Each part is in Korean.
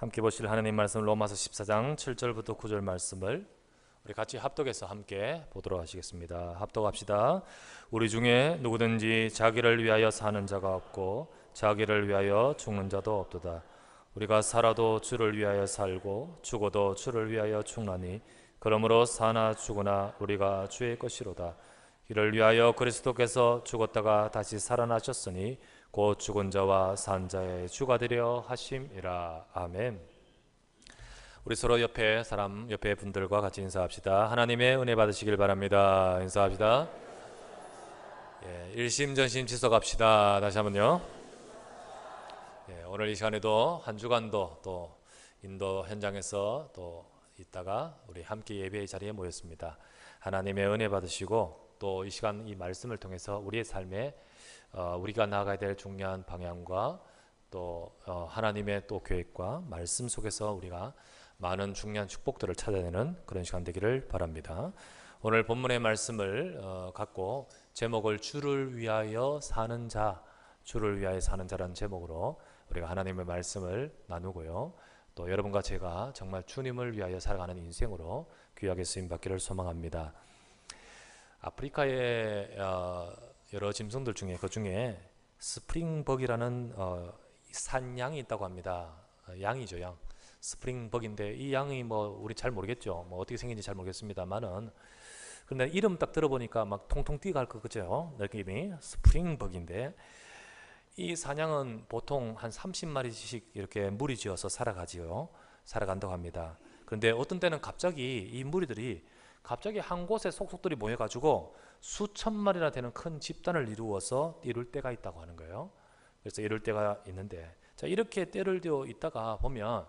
함께 보실 하나님 말씀 로마서 14장 7절부터 9절 말씀을 우리 같이 합독해서 함께 보도록 하시겠습니다. 합독합시다. 우리 중에 누구든지 자기를 위하여 사는 자가 없고 자기를 위하여 죽는 자도 없도다. 우리가 살아도 주를 위하여 살고 죽어도 주를 위하여 죽나니 그러므로 사나 죽으나 우리가 주의 것이로다. 이를 위하여 그리스도께서 죽었다가 다시 살아나셨으니 곧 죽은 자와 산 자의 주가 되려 하심이라. 아멘. 우리 서로 옆에 분들과 같이 인사합시다. 하나님의 은혜 받으시길 바랍니다. 인사합시다. 일심전심 지속합시다. 다시 한번요. 오늘 이 시간에도 한 주간도 또 인도 현장에서 또 있다가 우리 함께 예배의 자리에 모였습니다. 하나님의 은혜 받으시고 또 이 시간 이 말씀을 통해서 우리의 삶에 우리가 나아가야 될 중요한 방향과 또 하나님의 또 계획과 말씀 속에서 우리가 많은 중요한 축복들을 찾아내는 그런 시간 되기를 바랍니다. 오늘 본문의 말씀을 갖고 제목을 주를 위하여 사는 자, 주를 위하여 사는 자라는 제목으로 우리가 하나님의 말씀을 나누고요. 또 여러분과 제가 정말 주님을 위하여 살아가는 인생으로 귀하게 쓰임받기를 소망합니다. 아프리카의 여러 짐승들 중에 그 중에 스프링벅이라는 산양이 있다고 합니다. 양이죠, 양. 스프링벅인데 이 양이 우리 잘 모르겠죠. 어떻게 생긴지 잘 모르겠습니다만은 근데 이름 딱 들어보니까 막 통통 뛰어갈 것 같죠. 느낌이 스프링벅인데 이 사냥은 보통 한 30마리씩 이렇게 무리지어서 살아간다고 합니다. 그런데 어떤 때는 갑자기 이 무리들이 한 곳에 속속들이 모여가지고 수천 마리나 되는 큰 집단을 이루어서 이룰 때가 있다고 하는 거예요. 그래서 이럴 때가 있는데, 자, 이렇게 때를 되어 있다가 보면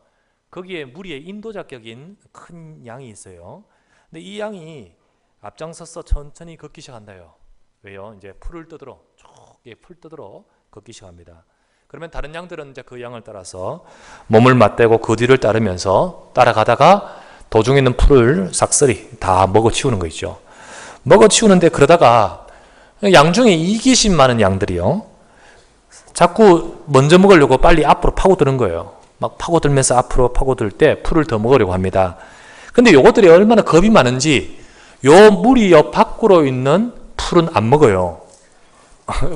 거기에 무리의 인도자격인 큰 양이 있어요. 근데 이 양이 앞장서서 천천히 걷기 시작한다요. 왜요? 이제 풀을 뜯으러 걷기 시작합니다. 그러면 다른 양들은 이제 그 양을 따라서 몸을 맞대고 그 뒤를 따르면서 따라가다가 도중에 있는 풀을 싹쓸이 다 먹어치우는 거 있죠. 먹어치우는데 그러다가 양 중에 이기심 많은 양들이요, 자꾸 먼저 먹으려고 빨리 앞으로 파고드는 거예요. 막 파고들면서 앞으로 파고들 때 풀을 더 먹으려고 합니다. 근데 요것들이 얼마나 겁이 많은지 요 무리 옆 밖으로 있는 풀은 안 먹어요.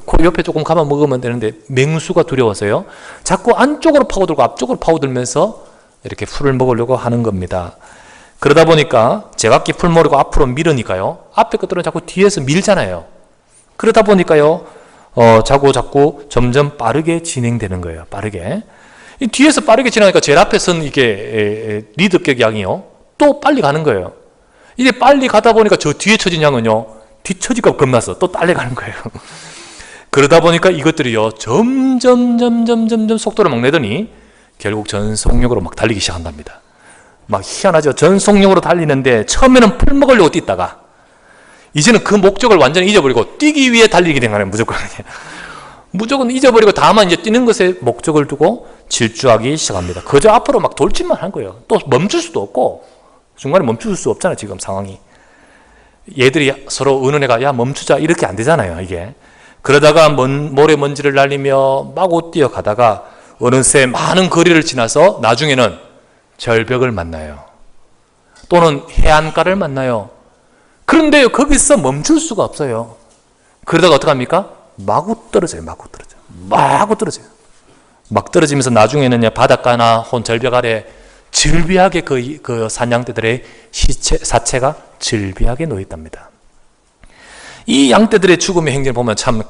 그 옆에 조금 가만 먹으면 되는데 맹수가 두려워서요, 자꾸 안쪽으로 파고들고 앞쪽으로 파고들면서 이렇게 풀을 먹으려고 하는 겁니다. 그러다 보니까 제각기 풀 모르고 앞으로 밀으니까요, 앞에 것들은 자꾸 뒤에서 밀잖아요. 그러다 보니까요, 자꾸 점점 빠르게 진행되는 거예요. 빠르게. 이 뒤에서 빠르게 지나니까 제일 앞에 선 이게 리더격 양이요, 또 빨리 가는 거예요. 이게 빨리 가다 보니까 저 뒤에 처진 양은요, 뒤처질까 겁나서 또 빨리 가는 거예요. 그러다 보니까 이것들이요, 점점 속도를 막 내더니 결국 전속력으로 막 달리기 시작한답니다. 막 희한하죠. 전속력으로 달리는데 처음에는 풀 먹으려고 뛰다가 이제는 그 목적을 완전히 잊어버리고 뛰기 위해 달리게 된 거예요. 무조건 잊어버리고 다만 이제 뛰는 것에 목적을 두고 질주하기 시작합니다. 그저 앞으로 막 돌진만 한 거예요. 또 멈출 수도 없고, 중간에 멈출 수 없잖아요. 지금 상황이. 얘들이 서로 의논해가 야 멈추자 이렇게 안 되잖아요. 이게. 그러다가 모래먼지를 날리며 마구 뛰어가다가 어느새 많은 거리를 지나서 나중에는 절벽을 만나요. 또는 해안가를 만나요. 그런데 거기서 멈출 수가 없어요. 그러다가 어떡합니까? 마구 떨어져요. 막 떨어지면서 나중에는 바닷가나 혹은 절벽 아래 즐비하게 그 사냥대들의 사체가 즐비하게 놓여있답니다. 이 양떼들의 죽음의 행진을 보면 참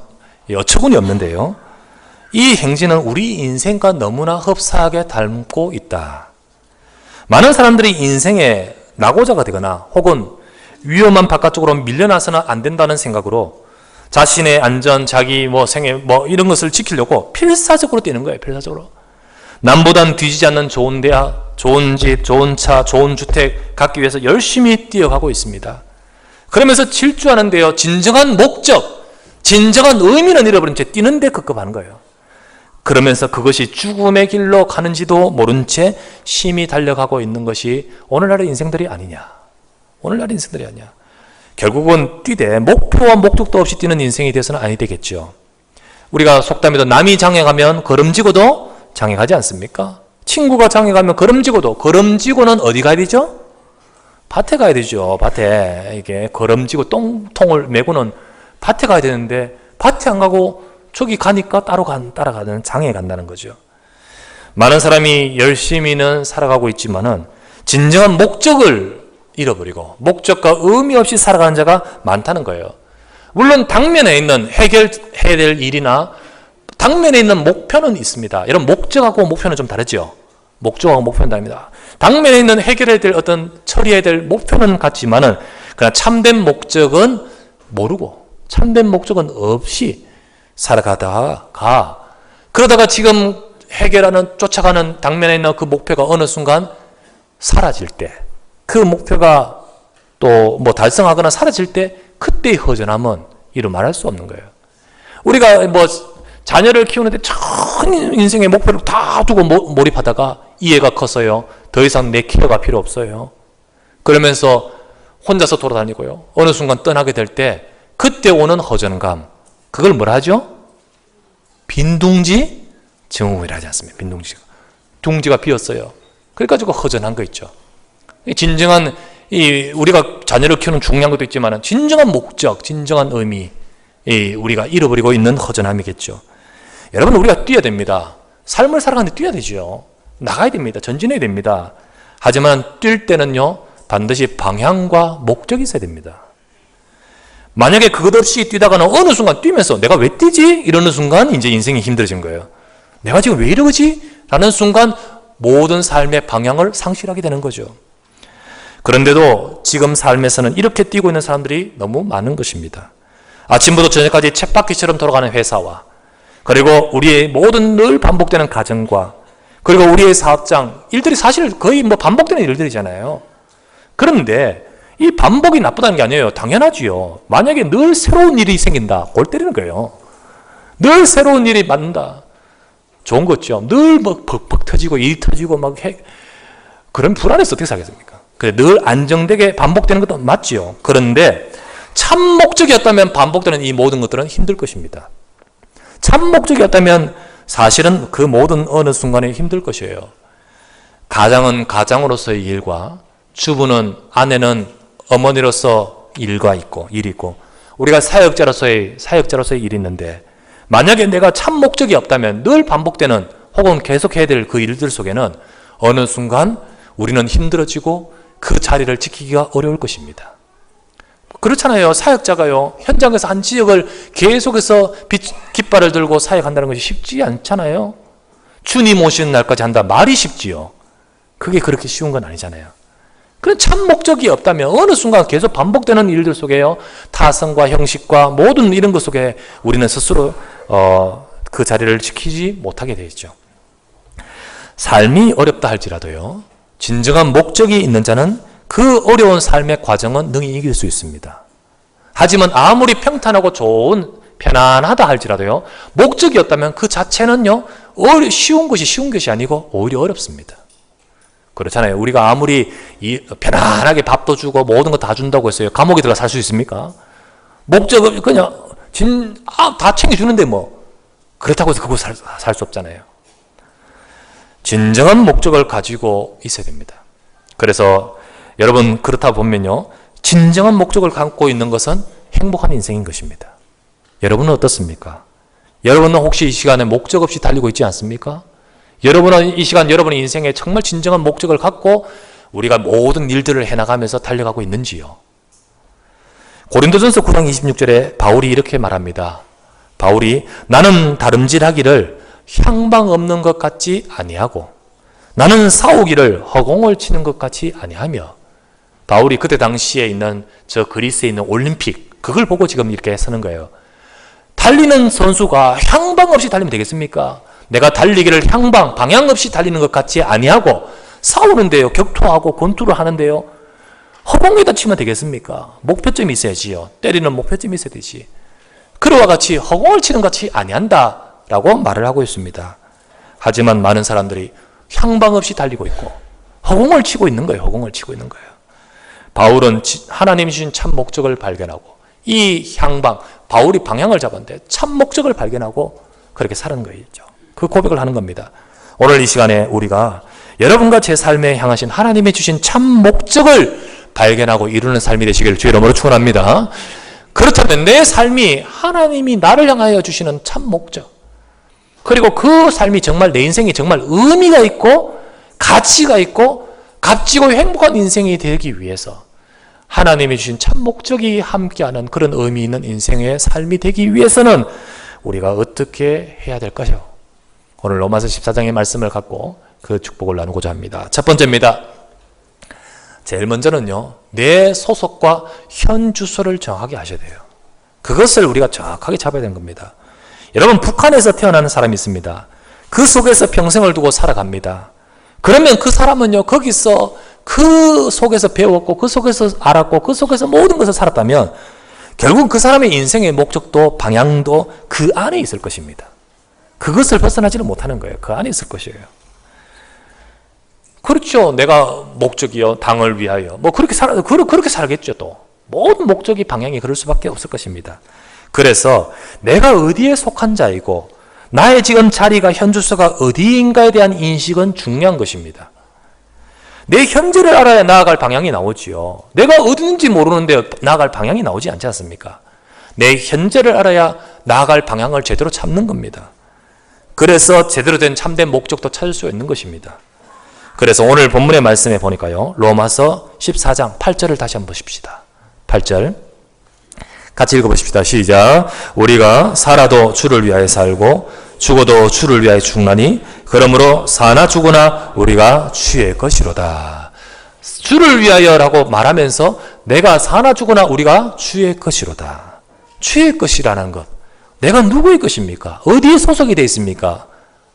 어처구니 없는데요, 이 행진은 우리 인생과 너무나 흡사하게 닮고 있다. 많은 사람들이 인생에 낙오자가 되거나 혹은 위험한 바깥쪽으로 밀려나서는 안 된다는 생각으로 자신의 안전, 자기 생애 이런 것을 지키려고 필사적으로 뛰는 거예요. 필사적으로. 남보단 뒤지지 않는 좋은 대학, 좋은 집, 좋은 차, 좋은 주택 갖기 위해서 열심히 뛰어가고 있습니다. 그러면서 질주하는데요, 진정한 목적, 진정한 의미는 잃어버린 채 뛰는 데 급급하는 거예요. 그러면서 그것이 죽음의 길로 가는지도 모른 채 심히 달려가고 있는 것이 오늘날의 인생들이 아니냐. 결국은 뛰되 목표와 목적도 없이 뛰는 인생이 되어서는 아니 되겠죠. 우리가 속담에도 남이 장에 가면 걸음지고도 장에 가지 않습니까? 친구가 장에 가면 걸음지고는 어디 가야 되죠? 밭에 가야 되죠. 밭에. 이게 걸음지고 똥통을 메고는 밭에 가야 되는데 밭에 안 가고 저기 가니까 따라가는 장에 간다는 거죠. 많은 사람이 열심히는 살아가고 있지만은 진정한 목적을 잃어버리고 목적과 의미 없이 살아가는 자가 많다는 거예요. 물론 당면에 있는 해결해야 될 일이나 당면에 있는 목표는 있습니다. 여러분, 목적하고 목표는 좀 다르죠. 목적하고 목표는 다릅니다. 당면에 있는 해결해야 될 어떤 처리해야 될 목표는 같지만은 그러나 참된 목적은 모르고 참된 목적은 없이 살아가다가 그러다가 지금 쫓아가는 당면에 있는 그 목표가 어느 순간 사라질 때, 그 목표가 또 뭐 달성하거나 사라질 때 그때의 허전함은 이루 말할 수 없는 거예요. 우리가 뭐 자녀를 키우는데 전 인생의 목표를 다 두고 몰입하다가 이 애가 컸어요. 더 이상 내 케어가 필요 없어요. 그러면서 혼자서 돌아다니고요. 어느 순간 떠나게 될 때 그때 오는 허전감, 그걸 뭐라 하죠? 빈둥지 증후군이라 하지 않습니까? 둥지가 비었어요. 그래가지고 허전한 거 있죠. 진정한 우리가 자녀를 키우는 중요한 것도 있지만 진정한 목적, 진정한 의미, 우리가 잃어버리고 있는 허전함이겠죠. 여러분, 우리가 뛰어야 됩니다. 삶을 살아가는데 뛰어야 되죠. 나가야 됩니다. 전진해야 됩니다. 하지만 뛸 때는요, 반드시 방향과 목적이 있어야 됩니다. 만약에 그것 없이 뛰다가는 어느 순간 뛰면서 내가 왜 뛰지? 이러는 순간 이제 인생이 힘들어진 거예요. 내가 지금 왜 이러지? 라는 순간 모든 삶의 방향을 상실하게 되는 거죠. 그런데도 지금 삶에서는 이렇게 뛰고 있는 사람들이 너무 많은 것입니다. 아침부터 저녁까지 쳇바퀴처럼 돌아가는 회사와, 그리고 우리의 모든 늘 반복되는 가정과, 그리고 우리의 사업장, 일들이 사실 거의 뭐 반복되는 일들이잖아요. 그런데 이 반복이 나쁘다는 게 아니에요. 당연하지요. 만약에 늘 새로운 일이 생긴다, 골 때리는 거예요. 늘 새로운 일이 맞는다, 좋은 거죠. 늘 뭐 벅벅 터지고 일이 터지고 막 그럼 불안해서 어떻게 살겠습니까? 그래, 늘 안정되게 반복되는 것도 맞지요. 그런데 참 목적이었다면 반복되는 이 모든 것들은 힘들 것입니다. 참 목적이었다면 사실은 그 모든 어느 순간에 힘들 것이에요. 가장은 가장으로서의 일과, 주부는, 아내는 어머니로서 일이 있고, 우리가 사역자로서의 일이 있는데, 만약에 내가 참 목적이 없다면 늘 반복되는 혹은 계속해야 될 그 일들 속에는 어느 순간 우리는 힘들어지고 그 자리를 지키기가 어려울 것입니다. 그렇잖아요. 사역자가요, 현장에서 한 지역을 계속해서 깃발을 들고 사역한다는 것이 쉽지 않잖아요. 주님 오시는 날까지 한다, 말이 쉽지요. 그게 그렇게 쉬운 건 아니잖아요. 그런 참 목적이 없다면 어느 순간 계속 반복되는 일들 속에요, 타성과 형식과 모든 이런 것 속에 우리는 스스로 그 자리를 지키지 못하게 되죠. 삶이 어렵다 할지라도요, 진정한 목적이 있는 자는 그 어려운 삶의 과정은 능히 이길 수 있습니다. 하지만 아무리 평탄하고 편안하다 할지라도요, 목적이 없다면 그 자체는요, 쉬운 것이 아니고 오히려 어렵습니다. 그렇잖아요. 우리가 아무리 편안하게 밥도 주고 모든 거 다 준다고 했어요. 감옥에 들어가 살 수 있습니까? 목적은 그냥 다 챙겨주는데 뭐 그렇다고 해서 그거 살 수 없잖아요. 진정한 목적을 가지고 있어야 됩니다. 그래서 여러분, 그렇다 보면요, 진정한 목적을 갖고 있는 것은 행복한 인생인 것입니다. 여러분은 어떻습니까? 여러분은 혹시 이 시간에 목적 없이 달리고 있지 않습니까? 여러분은 이 시간 여러분의 인생에 정말 진정한 목적을 갖고 우리가 모든 일들을 해나가면서 달려가고 있는지요? 고린도전서 9장 26절에 바울이 이렇게 말합니다. 바울이 나는 다름질하기를 향방 없는 것 같지 아니하고 나는 싸우기를 허공을 치는 것 같이 아니하며, 바울이 그때 당시에 있는 저 그리스에 있는 올림픽, 그걸 보고 지금 이렇게 서는 거예요. 달리는 선수가 향방 없이 달리면 되겠습니까? 내가 달리기를 방향 없이 달리는 것 같이 아니하고 싸우는데요, 격투하고 권투를 하는데요, 허공에다 치면 되겠습니까? 목표점이 있어야지요. 때리는 목표점이 있어야 되지. 그와 같이 허공을 치는 것 같이 아니한다 라고 말을 하고 있습니다. 하지만 많은 사람들이 향방 없이 달리고 있고 허공을 치고 있는 거예요. 바울은 하나님이 주신 참 목적을 발견하고 이 바울이 방향을 잡았는데 참 목적을 발견하고 그렇게 사는 거죠. 그 고백을 하는 겁니다. 오늘 이 시간에 우리가 여러분과 제 삶에 향하신 하나님의 주신 참 목적을 발견하고 이루는 삶이 되시기를 주의 이름으로 축원합니다. 그렇다면 내 삶이 하나님이 나를 향하여 주시는 참 목적, 그리고 그 삶이 정말 내 인생이 정말 의미가 있고 가치가 있고 값지고 행복한 인생이 되기 위해서 하나님이 주신 참 목적이 함께하는 그런 의미 있는 인생의 삶이 되기 위해서는 우리가 어떻게 해야 될 것이요? 오늘 로마서 14장의 말씀을 갖고 그 축복을 나누고자 합니다. 첫 번째입니다. 제일 먼저는요, 내 소속과 현 주소를 정확하게 하셔야 돼요. 그것을 우리가 정확하게 잡아야 되는 겁니다. 여러분, 북한에서 태어나는 사람이 있습니다. 그 속에서 평생을 두고 살아갑니다. 그러면 그 사람은요, 거기서 그 속에서 배웠고 그 속에서 알았고 그 속에서 모든 것을 살았다면 결국 그 사람의 인생의 목적도 방향도 그 안에 있을 것입니다. 그것을 벗어나지는 못하는 거예요. 그 안에 있을 것이에요. 그렇죠. 내가 목적이요, 당을 위하여 그렇게 살겠죠. 또 모든 목적이 방향이 그럴 수밖에 없을 것입니다. 그래서 내가 어디에 속한 자이고 나의 지금 자리가 현 주소가 어디인가에 대한 인식은 중요한 것입니다. 내 현재를 알아야 나아갈 방향이 나오지요. 내가 어딘지 모르는데 나아갈 방향이 나오지 않지 않습니까? 내 현재를 알아야 나아갈 방향을 제대로 찾는 겁니다. 그래서 제대로 된 참된 목적도 찾을 수 있는 것입니다. 그래서 오늘 본문의 말씀에 보니까요, 로마서 14장 8절을 다시 한번 보십시다. 8절 같이 읽어보십시다. 시작. 우리가 살아도 주를 위하여 살고 죽어도 주를 위하여 죽나니 그러므로 사나 죽으나 우리가 주의 것이로다. 주를 위하여라고 말하면서 내가 사나 죽으나 우리가 주의 것이로다. 주의 것이라는 것, 내가 누구의 것입니까? 어디에 소속이 되어 있습니까?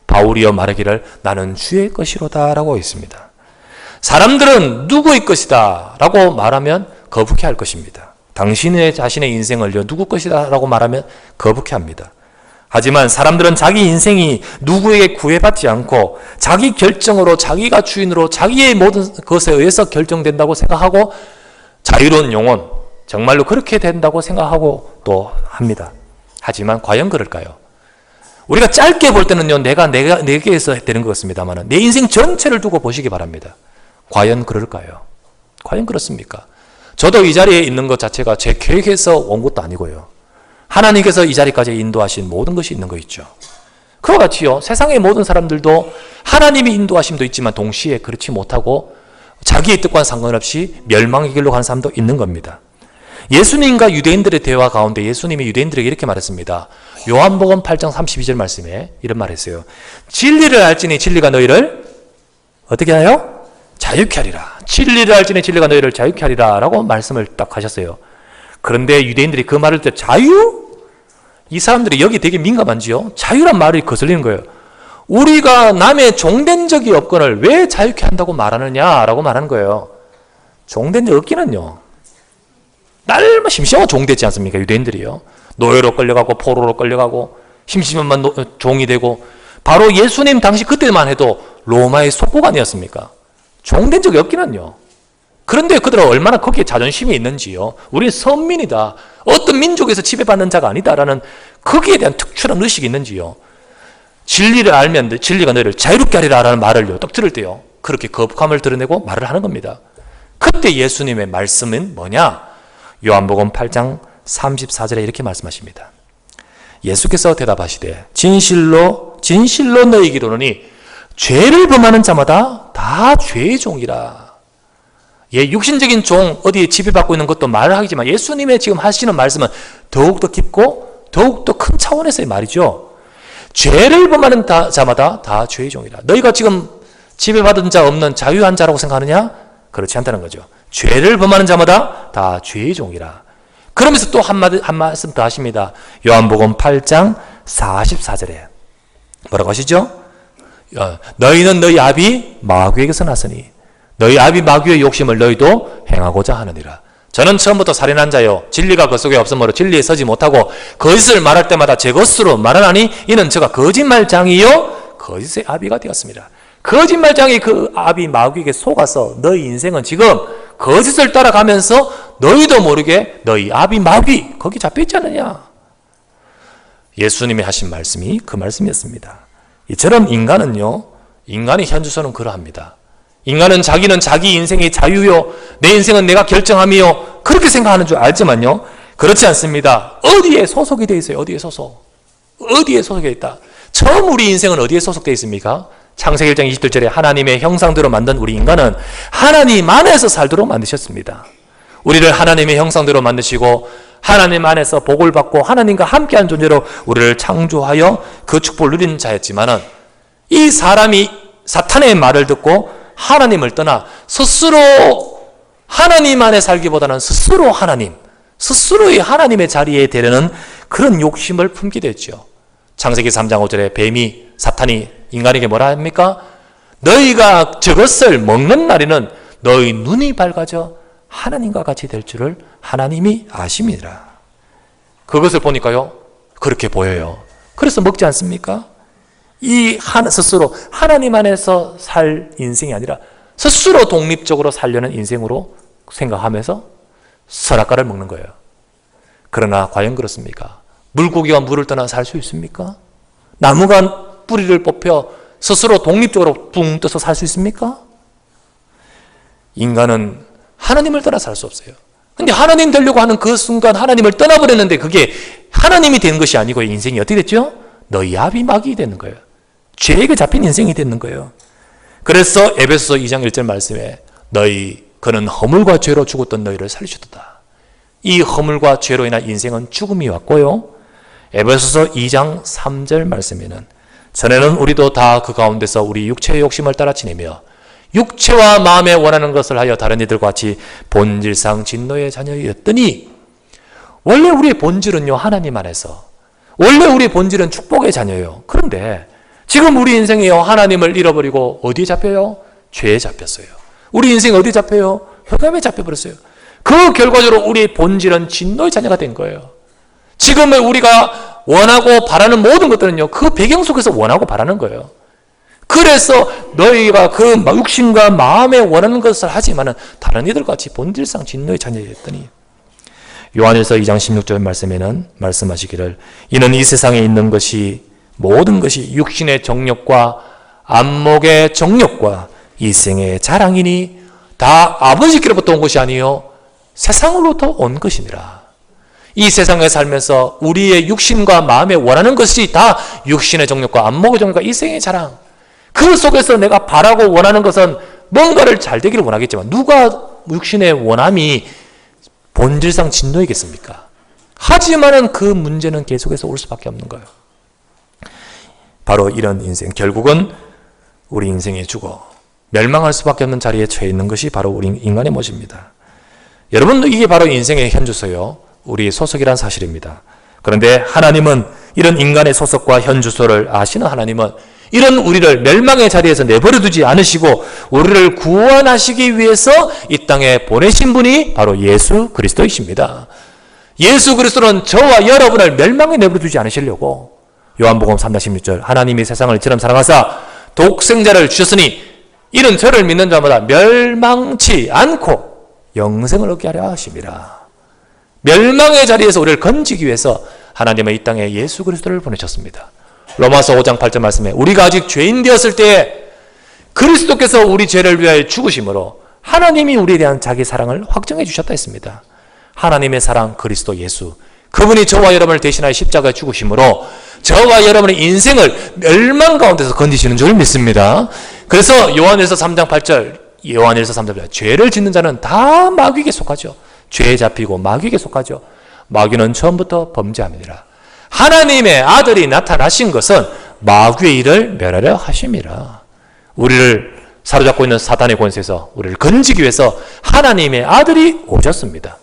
바울이여 말하기를 나는 주의 것이로다 라고 있습니다. 사람들은 누구의 것이다 라고 말하면 거북해할 것입니다. 당신의 자신의 인생을요, 누구 것이다 라고 말하면 거북해합니다. 하지만 사람들은 자기 인생이 누구에게 구애받지 않고 자기 결정으로, 자기가 주인으로 자기의 모든 것에 의해서 결정된다고 생각하고 자유로운 영혼, 정말로 그렇게 된다고 생각하고 또 합니다. 하지만 과연 그럴까요? 우리가 짧게 볼 때는요, 내게에서 되는 것 같습니다만 내 인생 전체를 두고 보시기 바랍니다. 과연 그럴까요? 과연 그렇습니까? 저도 이 자리에 있는 것 자체가 제 계획에서 온 것도 아니고요. 하나님께서 이 자리까지 인도하신 모든 것이 있는 거 있죠. 그와 같이요, 세상의 모든 사람들도 하나님의 인도하심도 있지만 동시에 그렇지 못하고 자기의 뜻과는 상관없이 멸망의 길로 가는 사람도 있는 겁니다. 예수님과 유대인들의 대화 가운데 예수님이 유대인들에게 이렇게 말했습니다. 요한복음 8장 32절 말씀에 이런 말 했어요. 진리를 알지니 진리가 너희를 어떻게 하여? 자유케 하리라. 진리를 알지니 진리가 너희를 자유케 하리라 라고 말씀을 딱 하셨어요. 그런데 유대인들이 그 말을 듣고 자유? 이 사람들이 여기 되게 민감한지요. 자유란 말이 거슬리는 거예요. 우리가 남의 종된 적이 없거늘 왜 자유케 한다고 말하느냐라고 말하는 거예요. 종된 적 없기는요, 날마다 심심하고 종되지 않습니까? 유대인들이요. 노예로 끌려가고 포로로 끌려가고 심심한만 종이 되고, 바로 예수님 당시 그때만 해도 로마의 속국 아니었습니까? 종된 적이 없기는요. 그런데 그들은 얼마나 거기에 자존심이 있는지요. 우리는 선민이다, 어떤 민족에서 지배받는 자가 아니다라는 거기에 대한 특출한 의식이 있는지요. 진리를 알면 진리가 너희를 자유롭게 하리라 라는 말을요, 딱 들을 때요, 그렇게 거북함을 드러내고 말을 하는 겁니다. 그때 예수님의 말씀은 뭐냐? 요한복음 8장 34절에 이렇게 말씀하십니다. 예수께서 대답하시되 진실로 진실로 너희에게 이르노니 죄를 범하는 자마다 다 죄의 종이라. 육신적인 종, 어디에 지배받고 있는 것도 말을 하지만 예수님의 지금 하시는 말씀은 더욱더 깊고 더욱더 큰 차원에서의 말이죠. 죄를 범하는 자마다 다 죄의 종이라. 너희가 지금 지배받은 자 없는 자유한 자라고 생각하느냐? 그렇지 않다는 거죠. 죄를 범하는 자마다 다 죄의 종이라. 그러면서 또 한 말씀 더 하십니다. 요한복음 8장 44절에 뭐라고 하시죠? 너희는 너희 아비 마귀에게서 났으니 너희 아비 마귀의 욕심을 너희도 행하고자 하느니라. 저는 처음부터 살인한 자요, 진리가 그 속에 없으므로 진리에 서지 못하고 거짓을 말할 때마다 제 것으로 말하나니 이는 저가 거짓말장이요 거짓의 아비가 되었습니다. 거짓말장이 그 아비 마귀에게 속아서 너희 인생은 지금 거짓을 따라가면서 너희도 모르게 너희 아비 마귀 거기 잡혀있지 않느냐. 예수님이 하신 말씀이 그 말씀이었습니다. 이처럼 인간은요, 인간의 현주소는 그러합니다. 인간은 자기는 자기 인생의 자유요, 내 인생은 내가 결정함이요, 그렇게 생각하는 줄 알지만요, 그렇지 않습니다. 어디에 소속이 되어 있어요? 어디에 소속? 어디에 소속되어 있다? 처음 우리 인생은 어디에 소속되어 있습니까? 창세기 1장 27절에 하나님의 형상대로 만든 우리 인간은 하나님 안에서 살도록 만드셨습니다. 우리를 하나님의 형상대로 만드시고 하나님 안에서 복을 받고 하나님과 함께한 존재로 우리를 창조하여 그 축복을 누리는 자였지만은, 이 사람이 사탄의 말을 듣고 하나님을 떠나 스스로 하나님 안에 살기보다는 스스로 스스로의 하나님의 자리에 되려는 그런 욕심을 품게 됐죠. 창세기 3장 5절에 뱀이, 사탄이 인간에게 뭐라 합니까? 너희가 저것을 먹는 날에는 너희 눈이 밝아져 하나님과 같이 될 줄을 하나님이 아심이라. 그것을 보니까요, 그렇게 보여요. 그래서 먹지 않습니까? 스스로 하나님 안에서 살 인생이 아니라 스스로 독립적으로 살려는 인생으로 생각하면서 선악과를 먹는 거예요. 그러나 과연 그렇습니까? 물고기가 물을 떠나 살 수 있습니까? 나무가 뿌리를 뽑혀 스스로 독립적으로 붕 떠서 살 수 있습니까? 인간은 하나님을 떠나 살 수 없어요. 근데 하나님 되려고 하는 그 순간 하나님을 떠나버렸는데, 그게 하나님이 된 것이 아니고 인생이 어떻게 됐죠? 너희 아비막이 되는 거예요. 죄에게 잡힌 인생이 되는 거예요. 그래서 에베소서 2장 1절 말씀에 그는 허물과 죄로 죽었던 너희를 살리셨다. 이 허물과 죄로 인한 인생은 죽음이 왔고요, 에베소서 2장 3절 말씀에는 전에는 우리도 다 그 가운데서 우리 육체의 욕심을 따라 지내며 육체와 마음에 원하는 것을 하여 다른 이들과 같이 본질상 진노의 자녀였더니, 원래 우리의 본질은요, 하나님 안에서, 원래 우리의 본질은 축복의 자녀예요. 그런데 지금 우리 인생이요, 하나님을 잃어버리고 어디에 잡혀요? 죄에 잡혔어요. 우리 인생이 어디에 잡혀요? 흑암에 잡혀버렸어요. 그 결과적으로 우리의 본질은 진노의 자녀가 된 거예요. 지금 우리가 원하고 바라는 모든 것들은요, 그 배경 속에서 원하고 바라는 거예요. 그래서 너희가 그 육신과 마음에 원하는 것을 하지만은 다른 이들과 같이 본질상 진노의 자녀였더니, 요한일서 2장 16절 말씀에는 말씀하시기를, 이는 이 세상에 있는 것이 모든 것이 육신의 정욕과 안목의 정욕과 이 생의 자랑이니 다 아버지께로부터 온 것이 아니요 세상으로부터 온 것이니라. 이 세상에 살면서 우리의 육신과 마음에 원하는 것이 다 육신의 정욕과 안목의 정욕과 이 생의 자랑, 그 속에서 내가 바라고 원하는 것은 뭔가를 잘 되기를 원하겠지만, 누가 육신의 원함이 본질상 진노이겠습니까? 하지만은 그 문제는 계속해서 올 수밖에 없는 거예요. 바로 이런 인생, 결국은 우리 인생에 죽어 멸망할 수밖에 없는 자리에 처해 있는 것이 바로 우리 인간의 모습입니다. 여러분, 이게 바로 인생의 현주소요, 우리의 소속이란 사실입니다. 그런데 하나님은 이런 인간의 소속과 현주소를 아시는 하나님은 이런 우리를 멸망의 자리에서 내버려 두지 않으시고 우리를 구원하시기 위해서 이 땅에 보내신 분이 바로 예수 그리스도이십니다. 예수 그리스도는 저와 여러분을 멸망에 내버려 두지 않으시려고, 요한복음 3장 16절, 하나님이 세상을 이처럼 사랑하사 독생자를 주셨으니 이는 저를 믿는 자마다 멸망치 않고 영생을 얻게 하려 하심이라. 멸망의 자리에서 우리를 건지기 위해서 하나님은 이 땅에 예수 그리스도를 보내셨습니다. 로마서 5장 8절 말씀에 우리가 아직 죄인 되었을 때에 그리스도께서 우리 죄를 위하여 죽으심으로 하나님이 우리에 대한 자기 사랑을 확정해 주셨다 했습니다. 하나님의 사랑, 그리스도 예수, 그분이 저와 여러분을 대신하여 십자가에 죽으심으로 저와 여러분의 인생을 멸망 가운데서 건지시는 줄 믿습니다. 그래서 요한일서 3장 8절, 죄를 짓는 자는 다 마귀에게 속하죠. 죄에 잡히고 마귀에게 속하죠. 마귀는 처음부터 범죄함이니라. 하나님의 아들이 나타나신 것은 마귀의 일을 멸하려 하심이라. 우리를 사로잡고 있는 사탄의 권세에서 우리를 건지기 위해서 하나님의 아들이 오셨습니다.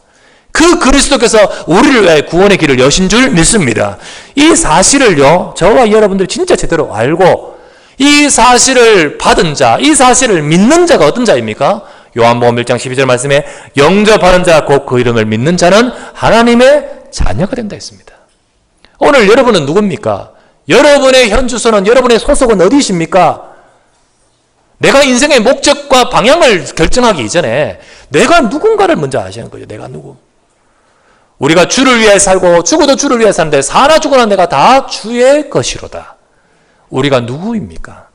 그 그리스도께서 우리를 위해 구원의 길을 여신 줄 믿습니다. 이 사실을요, 저와 여러분들이 진짜 제대로 알고 이 사실을 받은 자, 이 사실을 믿는 자가 어떤 자입니까? 요한복음 1장 12절 말씀에 영접하는 자, 곧 그 이름을 믿는 자는 하나님의 자녀가 된다 했습니다. 오늘 여러분은 누굽니까? 여러분의 현주소는, 여러분의 소속은 어디십니까? 내가 인생의 목적과 방향을 결정하기 이전에 내가 누군가를 먼저 아시는 거죠. 내가 누구? 우리가 주를 위해 살고 죽어도 주를 위해 사는데 사나 죽어나 내가 다 주의 것이로다. 우리가 누구입니까?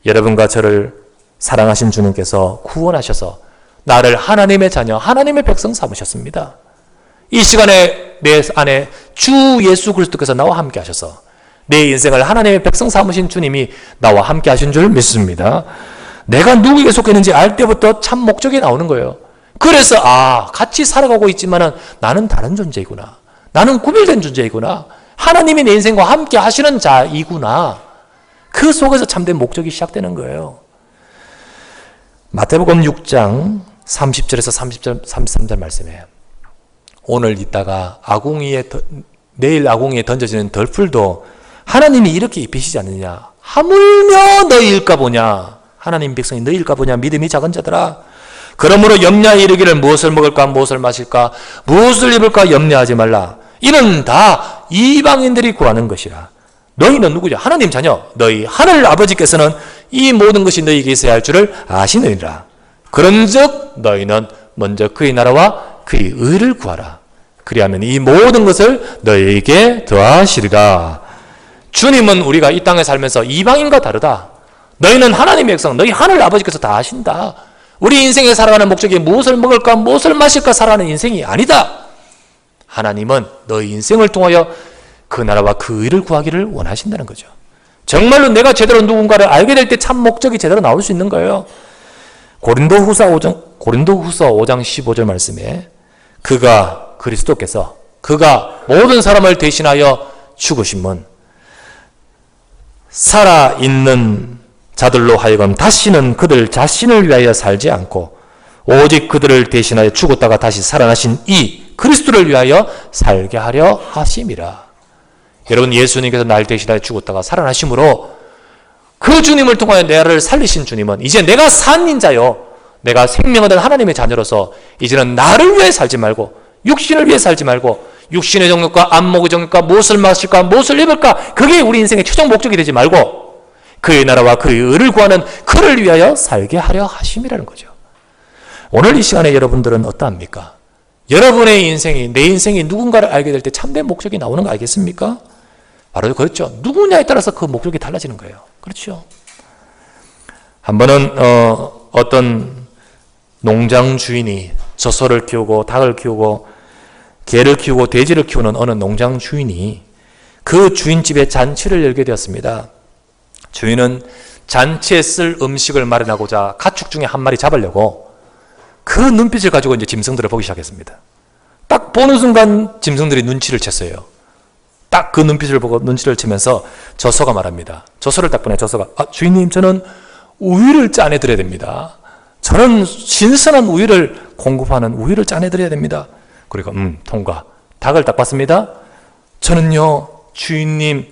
여러분과 저를 사랑하신 주님께서 구원하셔서 나를 하나님의 자녀, 하나님의 백성 삼으셨습니다. 이 시간에 내 안에 주 예수 그리스도께서 나와 함께 하셔서 내 인생을 하나님의 백성 삼으신 주님이 나와 함께 하신 줄 믿습니다. 내가 누구에게 속했는지 알 때부터 참 목적이 나오는 거예요. 그래서 같이 살아가고 있지만 나는 다른 존재이구나. 나는 구별된 존재이구나. 하나님이 내 인생과 함께 하시는 자이구나. 그 속에서 참된 목적이 시작되는 거예요. 마태복음 6장 30절에서 33절 말씀이에요. 오늘 있다가 내일 아궁이에 던져지는 덜풀도 하나님이 이렇게 입히시지 않느냐. 하물며 너희일까 보냐. 하나님 백성이 너희일까 보냐. 믿음이 작은 자들아. 그러므로 염려하여 이르기를 무엇을 먹을까 무엇을 마실까 무엇을 입을까 염려하지 말라. 이는 다 이방인들이 구하는 것이라. 너희는 누구냐? 하나님 자녀. 너희 하늘 아버지께서는 이 모든 것이 너희에게 있어야 할 줄을 아시느니라. 그런즉 너희는 먼저 그의 나라와 그의 의를 구하라. 그리하면 이 모든 것을 너희에게 더하시리라. 주님은 우리가 이 땅에 살면서 이방인과 다르다. 너희는 하나님의 백성, 너희 하늘 아버지께서 다 아신다. 우리 인생에 살아가는 목적이 무엇을 먹을까 무엇을 마실까 살아가는 인생이 아니다. 하나님은 너희 인생을 통하여 그 나라와 그 의를 구하기를 원하신다는 거죠. 정말로 내가 제대로 누군가를 알게 될 때 참 목적이 제대로 나올 수 있는 거예요. 고린도후서 5장 15절 말씀에 그리스도께서 모든 사람을 대신하여 죽으심은 살아있는 자들로 하여금 다시는 그들 자신을 위하여 살지 않고 오직 그들을 대신하여 죽었다가 다시 살아나신 이 그리스도를 위하여 살게 하려 하심이라. 여러분, 예수님께서 날 대신하여 죽었다가 살아나심으로 그 주님을 통하여 나를 살리신 주님은 이제 내가 산 인자요, 내가 생명을 얻은 하나님의 자녀로서 이제는 나를 위해 살지 말고 육신을 위해 살지 말고 육신의 정욕과 안목의 정욕과 무엇을 마실까 무엇을 입을까 그게 우리 인생의 최종 목적이 되지 말고 그의 나라와 그의 의를 구하는 그를 위하여 살게 하려 하심이라는 거죠. 오늘 이 시간에 여러분들은 어떠합니까? 여러분의 인생이, 내 인생이 누군가를 알게 될 때 참된 목적이 나오는 거 알겠습니까? 바로 그렇죠. 누구냐에 따라서 그 목적이 달라지는 거예요. 그렇죠. 한 번은 어떤 농장 주인이 젖소를 키우고 닭을 키우고 개를 키우고 돼지를 키우는 어느 농장 주인이 그 주인집에 잔치를 열게 되었습니다. 주인은 잔치에 쓸 음식을 마련하고자 가축 중에 한 마리 잡으려고 그 눈빛을 가지고 이제 짐승들을 보기 시작했습니다. 딱 보는 순간 짐승들이 눈치를 챘어요. 딱 그 눈빛을 보고 눈치를 채면서 젖소가 말합니다. 젖소를 딱 보내 젖소가 주인님, 저는 우유를 짜내드려야 됩니다. 저는 신선한 우유를 공급하는 우유를 짜내드려야 됩니다. 그리고 통과. 닭을 딱 봤습니다. 저는요 주인님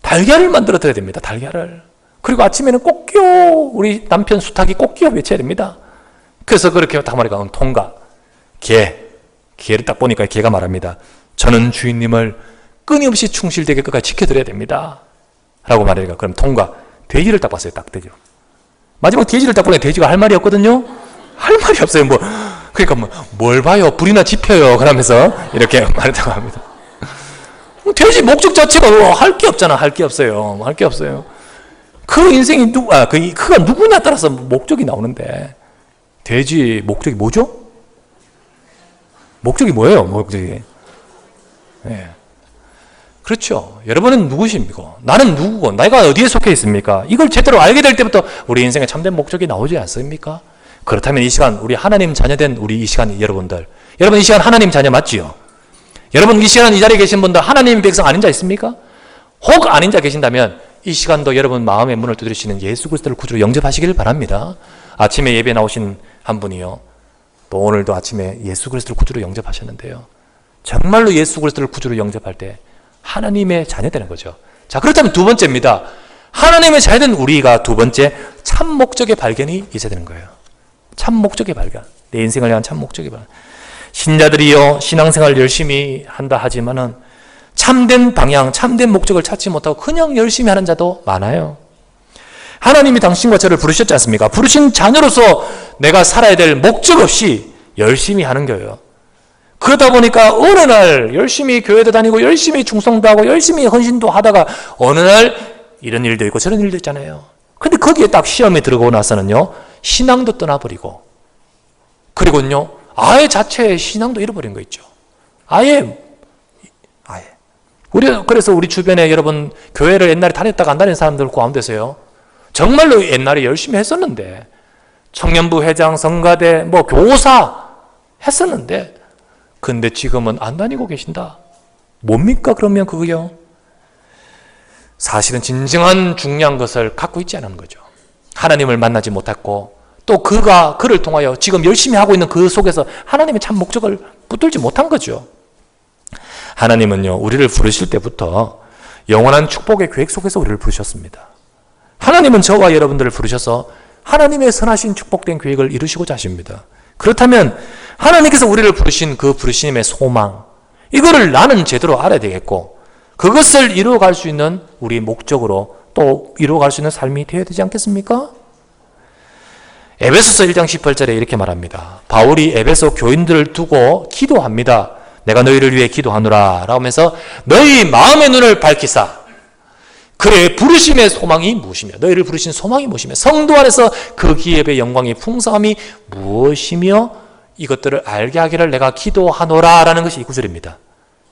달걀을 만들어 드려야 됩니다. 달걀을. 그리고 아침에는 꼭기요, 우리 남편 수탉이 꼭기요 외쳐야 됩니다. 그래서 그렇게 닭 마리가 통과. 개를 딱 보니까 개가 말합니다. 저는 주인님을 끊임없이 충실되게 끝까지 지켜드려야 됩니다. 라고 말하니까 그럼 통과. 돼지를 딱 봤어요. 딱 돼지. 마지막 돼지를 딱 보니 돼지가 할 말이 없거든요. 할 말이 없어요. 그러니까 뭘 봐요. 불이나 지펴요. 그러면서 이렇게 말했다고 합니다. 돼지 목적 자체가 할 게 없잖아. 할 게 없어요. 할 게 없어요. 그 인생이 그가 누구냐에 따라서 목적이 나오는데 돼지 목적이 뭐죠? 목적이 뭐예요? 목적이. 네. 그렇죠. 여러분은 누구십니까? 나는 누구고 내가 어디에 속해 있습니까? 이걸 제대로 알게 될 때부터 우리 인생에 참된 목적이 나오지 않습니까? 그렇다면 이 시간 우리 하나님 자녀된 우리 이 시간 여러분들, 여러분 이 시간 하나님 자녀 맞지요? 여러분 이 시간 이 자리에 계신 분들 하나님 백성 아닌 자 있습니까? 혹 아닌 자 계신다면 이 시간도 여러분 마음의 문을 두드리시는 예수 그리스도를 구주로 영접하시길 바랍니다. 아침에 예배 나오신 한 분이요, 또 오늘도 아침에 예수 그리스도를 구주로 영접하셨는데요, 정말로 예수 그리스도를 구주로 영접할 때 하나님의 자녀 되는 거죠. 자, 그렇다면 두 번째입니다. 하나님의 자녀된 우리가 두 번째 참 목적의 발견이 있어야 되는 거예요. 참 목적의 발견. 내 인생을 향한 참 목적의 발견. 신자들이요 신앙생활 열심히 한다 하지만은 참된 방향, 참된 목적을 찾지 못하고 그냥 열심히 하는 자도 많아요. 하나님이 당신과 저를 부르셨지 않습니까? 부르신 자녀로서 내가 살아야 될 목적 없이 열심히 하는 거예요. 그러다 보니까 어느 날 열심히 교회도 다니고 열심히 충성도 하고 열심히 헌신도 하다가 어느 날 이런 일도 있고 저런 일도 있잖아요. 근데 거기에 딱 시험에 들어가고 나서는요, 신앙도 떠나버리고, 그리고요, 아예 자체의 신앙도 잃어버린 거 있죠. 아예. 그래서 우리 주변에 여러분, 교회를 옛날에 다녔다가 안 다니는 사람들 가운데서요, 정말로 옛날에 열심히 했었는데, 청년부 회장, 성가대, 교사 했었는데, 근데 지금은 안 다니고 계신다. 뭡니까, 그러면 그거요? 사실은 진정한 중요한 것을 갖고 있지 않은 거죠. 하나님을 만나지 못했고, 또 그를 통하여 지금 열심히 하고 있는 그 속에서 하나님의 참 목적을 붙들지 못한 거죠. 하나님은요, 우리를 부르실 때부터 영원한 축복의 계획 속에서 우리를 부르셨습니다. 하나님은 저와 여러분들을 부르셔서 하나님의 선하신 축복된 계획을 이루시고자 하십니다. 그렇다면 하나님께서 우리를 부르신 그 부르심의 소망, 이거를 나는 제대로 알아야 되겠고, 그것을 이루어갈 수 있는 우리 목적으로 또 이루어갈 수 있는 삶이 되어야 되지 않겠습니까? 에베소서 1장 18절에 이렇게 말합니다. 바울이 에베소 교인들을 두고 기도합니다. 내가 너희를 위해 기도하노라 라고 하면서 너희 마음의 눈을 밝히사. 그래, 부르심의 소망이 무엇이며, 너희를 부르신 소망이 무엇이며, 성도 안에서 그 기업의 영광의 풍성함이 무엇이며, 이것들을 알게 하기를 내가 기도하노라 라는 것이 이 구절입니다.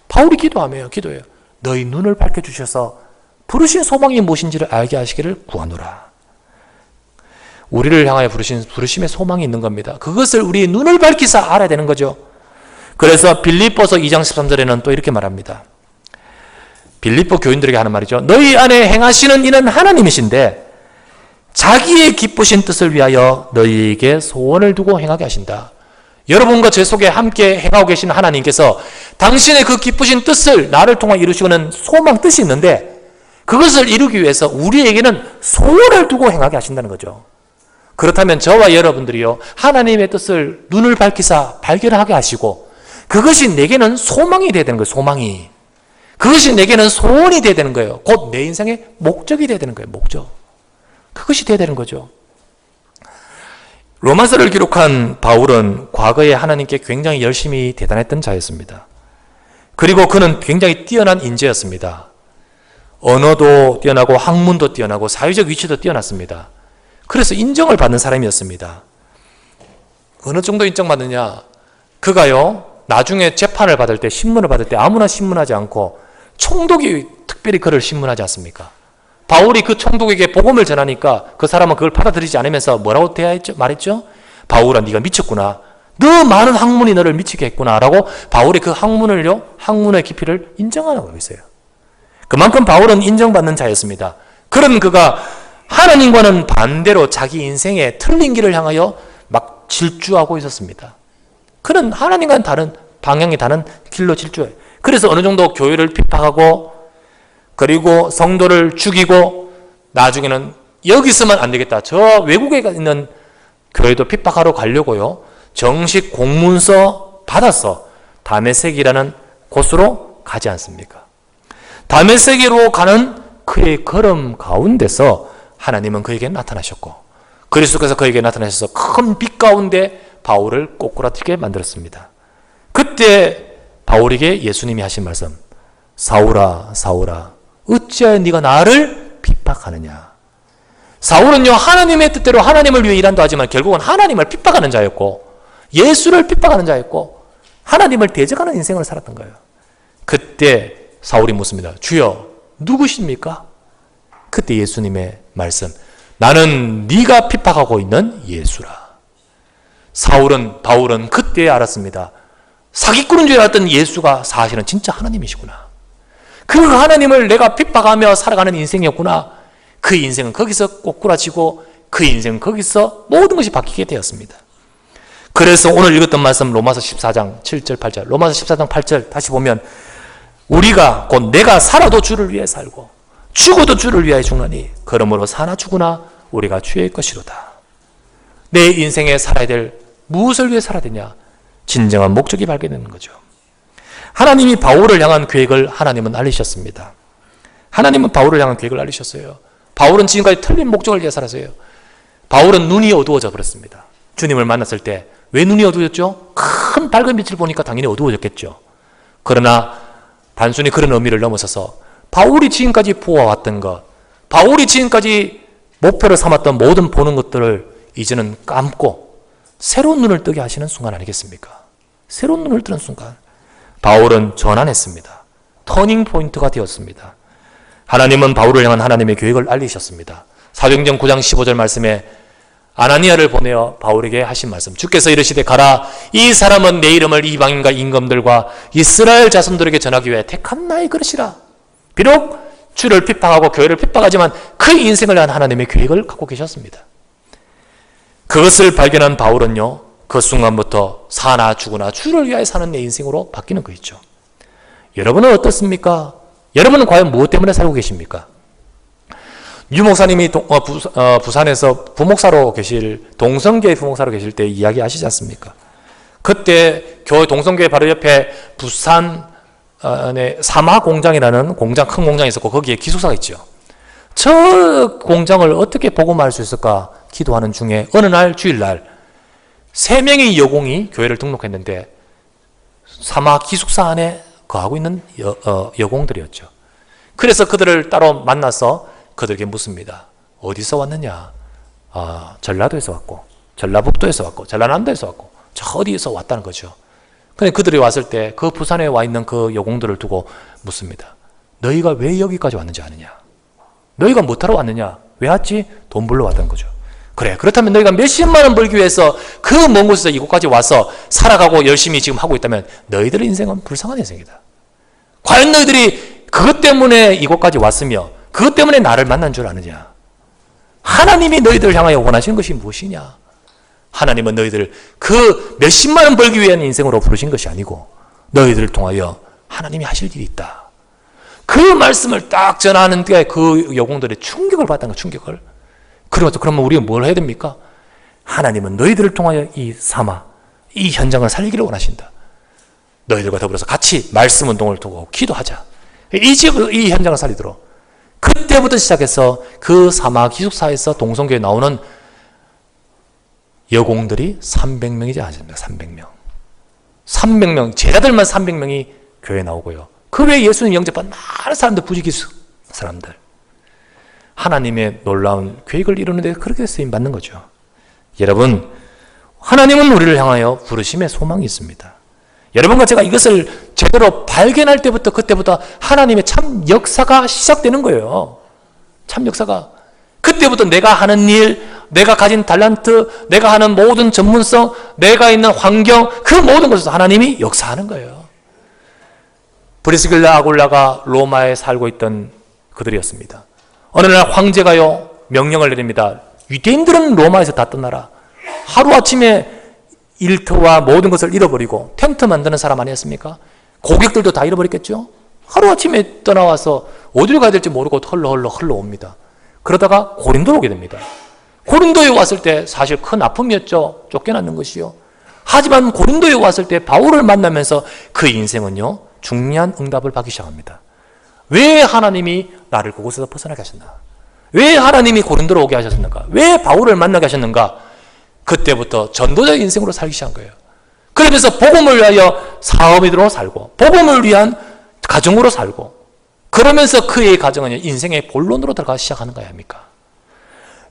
바울이 기도해요. 너희 눈을 밝혀주셔서 부르신 소망이 무엇인지를 알게 하시기를 구하노라. 우리를 향하여 부르신 부르심의 소망이 있는 겁니다. 그것을 우리의 눈을 밝히사 알아야 되는 거죠. 그래서 빌립보서 2장 13절에는 또 이렇게 말합니다. 빌립보 교인들에게 하는 말이죠. 너희 안에 행하시는 이는 하나님이신데 자기의 기쁘신 뜻을 위하여 너희에게 소원을 두고 행하게 하신다. 여러분과 제 속에 함께 행하고 계신 하나님께서 당신의 그 기쁘신 뜻을 나를 통해 이루시고는 소망, 뜻이 있는데 그것을 이루기 위해서 우리에게는 소원을 두고 행하게 하신다는 거죠. 그렇다면 저와 여러분들이요, 하나님의 뜻을 눈을 밝히사 발견하게 하시고 그것이 내게는 소망이 되어야 되는 거예요. 소망이. 그것이 내게는 소원이 되어야 되는 거예요. 곧 내 인생의 목적이 되어야 되는 거예요. 목적. 그것이 되어야 되는 거죠. 로마서를 기록한 바울은 과거에 하나님께 굉장히 열심히 대단했던 자였습니다. 그리고 그는 굉장히 뛰어난 인재였습니다. 언어도 뛰어나고 학문도 뛰어나고 사회적 위치도 뛰어났습니다. 그래서 인정을 받는 사람이었습니다. 어느 정도 인정받느냐? 그가요, 나중에 재판을 받을 때, 신문을 받을 때 아무나 신문하지 않고 총독이 특별히 그를 신문하지 않습니까? 바울이 그 총독에게 복음을 전하니까 그 사람은 그걸 받아들이지 않으면서 뭐라고 말했죠? 바울아, 네가 미쳤구나. 너 많은 학문이 너를 미치게 했구나 라고 바울이 그 학문의 깊이를 인정하고 있어요. 그만큼 바울은 인정받는 자였습니다. 그런 그가 하나님과는 반대로 자기 인생의 틀린 길을 향하여 막 질주하고 있었습니다. 그는 하나님과는 다른 방향이 다른 길로 질주해요. 그래서 어느 정도 교회를 핍박하고 그리고 성도를 죽이고 나중에는 여기서만 안 되겠다. 저 외국에 있는 교회도 핍박하러 가려고요. 정식 공문서 받아서 다메섹이라는 곳으로 가지 않습니까? 다메섹으로 가는 그의 걸음 가운데서 하나님은 그에게 나타나셨고 그리스도께서 그에게 나타나셔서 큰 빛 가운데 바울을 꼬꾸라지게 만들었습니다. 그때 바울에게 예수님이 하신 말씀, 사울아 사울아 어찌하여 네가 나를 핍박하느냐. 사울은요, 하나님의 뜻대로 하나님을 위해 일한다 하지만 결국은 하나님을 핍박하는 자였고 예수를 핍박하는 자였고 하나님을 대적하는 인생을 살았던 거예요. 그때 사울이 묻습니다. 주여 누구십니까? 그때 예수님의 말씀, 나는 네가 핍박하고 있는 예수라. 바울은 그때 알았습니다. 사기꾼인 줄 알았던 예수가 사실은 진짜 하나님이시구나. 그 하나님을 내가 핍박하며 살아가는 인생이었구나. 그 인생은 거기서 꼬꾸라지고 그 인생은 거기서 모든 것이 바뀌게 되었습니다. 그래서 오늘 읽었던 말씀 로마서 14장 7절 8절 로마서 14장 8절 다시 보면 우리가 곧 내가 살아도 주를 위해 살고 죽어도 주를 위하여 죽나니 그러므로 사나 죽으나 우리가 주의 것이로다. 내 인생에 살아야 될 무엇을 위해 살아야 되냐? 진정한 목적이 발견되는 거죠. 하나님이 바울을 향한 계획을 하나님은 알리셨습니다. 하나님은 바울을 향한 계획을 알리셨어요. 바울은 지금까지 틀린 목적을 위해 살았어요. 바울은 눈이 어두워져 버렸습니다. 주님을 만났을 때 왜 눈이 어두워졌죠? 큰 밝은 빛을 보니까 당연히 어두워졌겠죠. 그러나 단순히 그런 의미를 넘어서서 바울이 지금까지 보아왔던 것, 바울이 지금까지 목표를 삼았던 모든 보는 것들을 이제는 감고 새로운 눈을 뜨게 하시는 순간 아니겠습니까? 새로운 눈을 뜨는 순간 바울은 전환했습니다. 터닝 포인트가 되었습니다. 하나님은 바울을 향한 하나님의 계획을 알리셨습니다. 사도행전 9장 15절 말씀에 아나니아를 보내어 바울에게 하신 말씀, 주께서 이르시되 가라, 이 사람은 내 이름을 이방인과 임금들과 이스라엘 자손들에게 전하기 위해 택한 나의 그릇이라. 비록 주를 핍박하고 교회를 핍박하지만 그 인생을 위한 하나님의 계획을 갖고 계셨습니다. 그것을 발견한 바울은요, 그 순간부터 사나 죽으나 주를 위하여 사는 내 인생으로 바뀌는 거 있죠. 여러분은 어떻습니까? 여러분은 과연 무엇 때문에 살고 계십니까? 유 목사님이 부산에서 부목사로 계실, 동성교회 부목사로 계실 때 이야기 아시지 않습니까? 그때 교회 동성교회 바로 옆에 부산 사마 공장이라는 공장, 큰 공장이 있었고 거기에 기숙사가 있죠. 저 공장을 어떻게 복음화할 수 있을까 기도하는 중에 어느 날 주일날 3명의 여공이 교회를 등록했는데 사마 기숙사 안에 거하고 있는 여공들이었죠. 그래서 그들을 따로 만나서 그들에게 묻습니다. 어디서 왔느냐? 전라도에서 왔고, 전라북도에서 왔고, 전라남도에서 왔고, 저 어디에서 왔다는 거죠. 근데 그들이 왔을 때 그 부산에 와 있는 그 여공들을 두고 묻습니다. 너희가 왜 여기까지 왔는지 아느냐? 너희가 뭐하러 왔느냐? 왜 왔지? 돈 벌러 왔다는 거죠. 그래, 그렇다면 너희가 몇십만 원 벌기 위해서 그 먼 곳에서 이곳까지 와서 살아가고 열심히 지금 하고 있다면 너희들의 인생은 불쌍한 인생이다. 과연 너희들이 그것 때문에 이곳까지 왔으며 그것 때문에 나를 만난 줄 아느냐? 하나님이 너희들을 향하여 원하시는 것이 무엇이냐? 하나님은 너희들을 그 몇십만 원 벌기 위한 인생으로 부르신 것이 아니고 너희들을 통하여 하나님이 하실 일이 있다. 그 말씀을 딱 전하는 때 그 여공들의 충격을 받았던 거, 충격을. 그러면 우리가 뭘 해야 됩니까? 하나님은 너희들을 통하여 이 현장을 살리기를 원하신다. 너희들과 더불어서 같이 말씀 운동을 두고 기도하자. 이 현장을 살리도록. 그때부터 시작해서 그 사마 기숙사에서 동성교에 나오는 여공들이 300명이지 않습니까? 300명. 300명, 제자들만 300명이 교회에 나오고요. 그 외에 예수님 영접한 많은 사람들, 부지기수 사람들. 하나님의 놀라운 계획을 이루는 데 그렇게 쓰임 받는 거죠. 여러분, 하나님은 우리를 향하여 부르심의 소망이 있습니다. 여러분과 제가 이것을 제대로 발견할 때부터 그때부터 하나님의 참 역사가 시작되는 거예요. 참 역사가. 그때부터 내가 하는 일, 내가 가진 달란트, 내가 하는 모든 전문성, 내가 있는 환경, 그 모든 것에서 하나님이 역사하는 거예요. 브리스길라 아굴라가 로마에 살고 있던 그들이었습니다. 어느 날 황제가요 명령을 내립니다. 유대인들은 로마에서 다 떠나라. 하루아침에 일터와 모든 것을 잃어버리고 텐트 만드는 사람 아니었습니까? 고객들도 다 잃어버렸겠죠? 하루아침에 떠나와서 어디로 가야 될지 모르고 흘러옵니다. 그러다가 고린도로 오게 됩니다. 고린도에 왔을 때 사실 큰 아픔이었죠. 쫓겨났는 것이요. 하지만 고린도에 왔을 때 바울을 만나면서 그 인생은요 중요한 응답을 받기 시작합니다. 왜 하나님이 나를 그곳에서 벗어나게 하셨나? 왜 하나님이 고린도로 오게 하셨는가? 왜 바울을 만나게 하셨는가? 그때부터 전도자의 인생으로 살기 시작한 거예요. 그러면서 복음을 위하여 사업으로 살고 복음을 위한 가정으로 살고 그러면서 그의 가정은 인생의 본론으로 들어가기 시작하는 거야 합니까?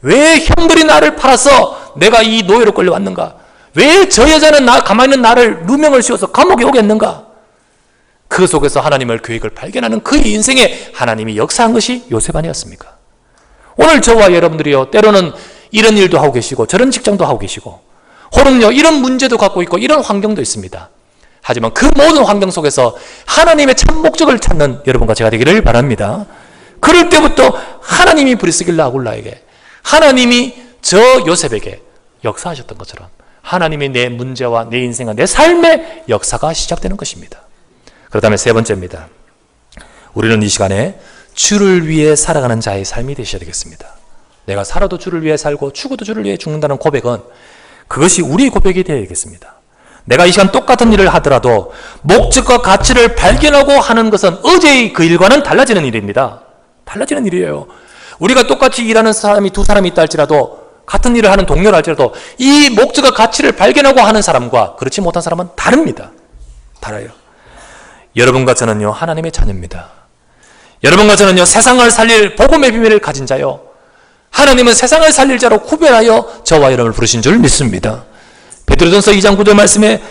왜 형들이 나를 팔아서 내가 이 노예로 끌려왔는가? 왜 저 여자는 가만히 있는 나를 누명을 씌워서 감옥에 오겠는가? 그 속에서 하나님의 계획을 발견하는 그의 인생에 하나님이 역사한 것이 요셉 아니었습니까? 오늘 저와 여러분들이요 때로는 이런 일도 하고 계시고 저런 직장도 하고 계시고 혹은요 이런 문제도 갖고 있고 이런 환경도 있습니다. 하지만 그 모든 환경 속에서 하나님의 참 목적을 찾는 여러분과 제가 되기를 바랍니다. 그럴 때부터 하나님이 브리스길라 아굴라에게 하나님이 저 요셉에게 역사하셨던 것처럼 하나님이 내 문제와 내 인생과 내 삶의 역사가 시작되는 것입니다. 그렇다면 세 번째입니다. 우리는 이 시간에 주를 위해 살아가는 자의 삶이 되셔야 되겠습니다. 내가 살아도 주를 위해 살고 죽어도 주를 위해 죽는다는 고백은 그것이 우리의 고백이 되어야겠습니다. 내가 이 시간 똑같은 일을 하더라도 목적과 가치를 발견하고 하는 것은 어제의 그 일과는 달라지는 일입니다. 달라지는 일이에요. 우리가 똑같이 일하는 사람이 두 사람이 있다 할지라도 같은 일을 하는 동료를 할지라도 이 목적과 가치를 발견하고 하는 사람과 그렇지 못한 사람은 다릅니다. 달라요. 여러분과 저는요 하나님의 자녀입니다. 여러분과 저는요 세상을 살릴 복음의 비밀을 가진 자요 하나님은 세상을 살릴 자로 구별하여 저와 여러분을 부르신 줄 믿습니다. 베드로전서 2장 9절 말씀에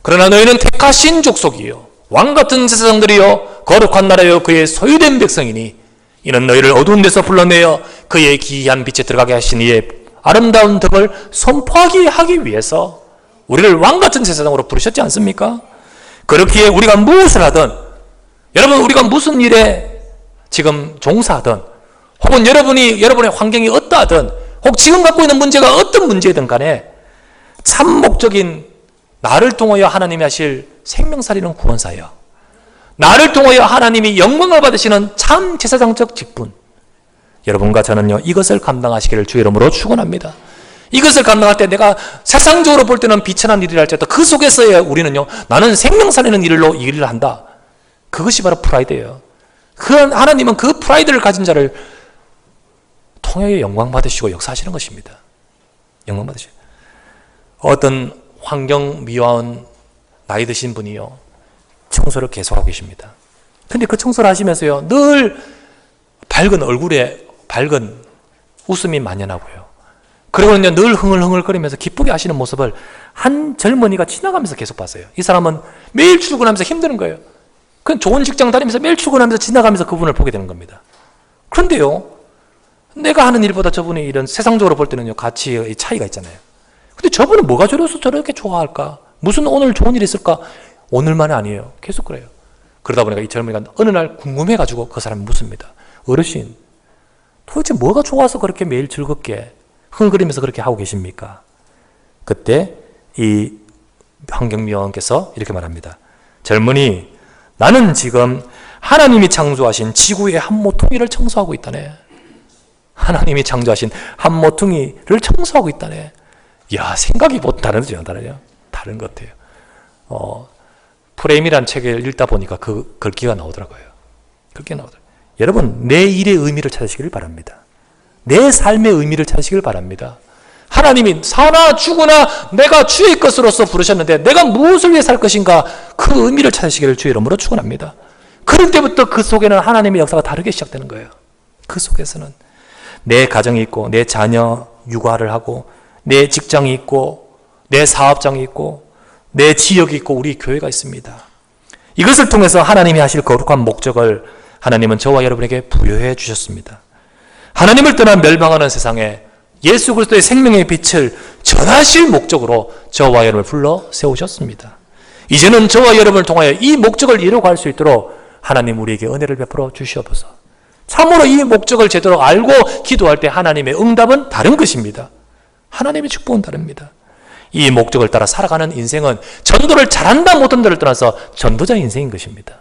그러나 너희는 택하신 족속이요 왕같은 제사장들이요 거룩한 나라요 그의 소유된 백성이니 이는 너희를 어두운 데서 불러내어 그의 기이한 빛에 들어가게 하신 이의 아름다운 덕을 선포하게 하기 위해서 우리를 왕같은 제사장으로 부르셨지 않습니까? 그렇기에 우리가 무엇을 하든 여러분 우리가 무슨 일에 지금 종사하든 혹은 여러분의 환경이 어떠하든 혹 지금 갖고 있는 문제가 어떤 문제든 간에 참 목적인 나를 통하여 하나님이 하실 생명살리는 구원사예요. 나를 통하여 하나님이 영광을 받으시는 참 제사장적 직분, 여러분과 저는요 이것을 감당하시기를 주의 이름으로 축원합니다. 이것을 감당할 때 내가 세상적으로 볼 때는 비천한 일이라 할지라도 그 속에서야 우리는요 나는 생명 살리는 일로 이 일을 한다. 그것이 바로 프라이드예요. 하나님은 그 프라이드를 가진 자를 통하여 영광 받으시고 역사하시는 것입니다. 영광 받으시고. 어떤 환경 미화원 나이 드신 분이요 청소를 계속하고 계십니다. 근데 그 청소를 하시면서요 늘 밝은 얼굴에 밝은 웃음이 만연하고요. 그리고는요 늘 흥얼흥얼거리면서 기쁘게 하시는 모습을 한 젊은이가 지나가면서 계속 봤어요. 이 사람은 매일 출근하면서 힘드는 거예요. 그냥 좋은 직장 다니면서 매일 출근하면서 지나가면서 그분을 보게 되는 겁니다. 그런데요 내가 하는 일보다 저분의 일은 세상적으로 볼 때는요 가치의 차이가 있잖아요. 근데 저분은 뭐가 저래서 저렇게 좋아할까? 무슨 오늘 좋은 일이 있을까? 오늘만이 아니에요. 계속 그래요. 그러다 보니까 이 젊은이가 어느 날 궁금해가지고 그 사람이 묻습니다. 어르신, 도대체 뭐가 좋아서 그렇게 매일 즐겁게 흥얼거리면서 그렇게 하고 계십니까? 그때 이 환경미화원께서 이렇게 말합니다. 젊은이, 나는 지금 하나님이 창조하신 지구의 한 모퉁이를 청소하고 있다네. 하나님이 창조하신 한 모퉁이를 청소하고 있다네. 야, 생각이 뭐 다르죠? 다른 것 같아요. 프레임이라는 책을 읽다 보니까 그 글귀가 나오더라고요. 여러분, 내 일의 의미를 찾으시길 바랍니다. 내 삶의 의미를 찾으시길 바랍니다. 하나님이 사나 죽으나 내가 주의 것으로서 부르셨는데 내가 무엇을 위해 살 것인가 그 의미를 찾으시기를 주의 이름으로 축원합니다. 그럴 때부터 그 속에는 하나님의 역사가 다르게 시작되는 거예요. 그 속에서는 내 가정이 있고 내 자녀 육아를 하고 내 직장이 있고 내 사업장이 있고 내 지역이 있고 우리 교회가 있습니다. 이것을 통해서 하나님이 하실 거룩한 목적을 하나님은 저와 여러분에게 부여해 주셨습니다. 하나님을 떠나 멸망하는 세상에 예수 그리스도의 생명의 빛을 전하실 목적으로 저와 여러분을 불러 세우셨습니다. 이제는 저와 여러분을 통하여 이 목적을 이루어갈 수 있도록 하나님 우리에게 은혜를 베풀어 주시옵소서. 참으로 이 목적을 제대로 알고 기도할 때 하나님의 응답은 다른 것입니다. 하나님의 축복은 다릅니다. 이 목적을 따라 살아가는 인생은 전도를 잘한다 못한다를 떠나서 전도자의 인생인 것입니다.